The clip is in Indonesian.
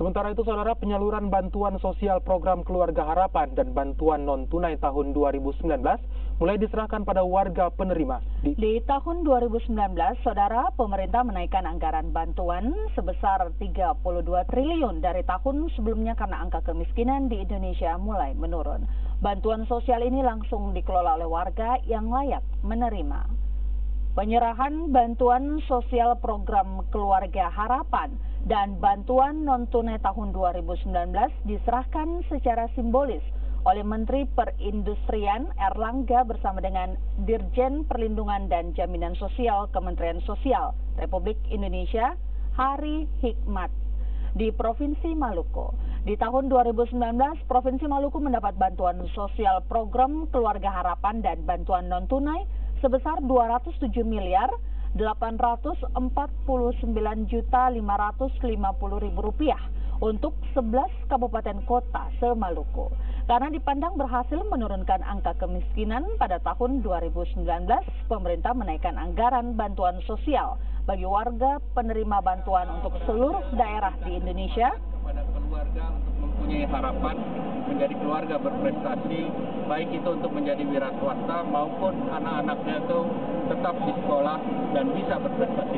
Sementara itu, saudara, penyaluran bantuan sosial program Keluarga Harapan dan bantuan non-tunai tahun 2019 mulai diserahkan pada warga penerima. Di tahun 2019, saudara, pemerintah menaikkan anggaran bantuan sebesar 32 triliun dari tahun sebelumnya karena angka kemiskinan di Indonesia mulai menurun. Bantuan sosial ini langsung dikelola oleh warga yang layak menerima. Penyerahan bantuan sosial program Keluarga Harapan dan bantuan non-tunai tahun 2019 diserahkan secara simbolis oleh Menteri Perindustrian Erlangga bersama dengan Dirjen Perlindungan dan Jaminan Sosial Kementerian Sosial Republik Indonesia, Hari Hikmat, di Provinsi Maluku. Di tahun 2019, Provinsi Maluku mendapat bantuan sosial program Keluarga Harapan dan bantuan non-tunai sebesar 207.849.550.000 rupiah untuk 11 kabupaten kota se-Maluku. Karena dipandang berhasil menurunkan angka kemiskinan pada tahun 2019, pemerintah menaikkan anggaran bantuan sosial bagi warga penerima bantuan untuk seluruh daerah di Indonesia. Kepada keluarga untuk mempunyai harapan menjadi keluarga berprestasi, baik itu untuk menjadi wira swasta maupun anak-anaknya itu tetap di sekolah dan bisa berprestasi.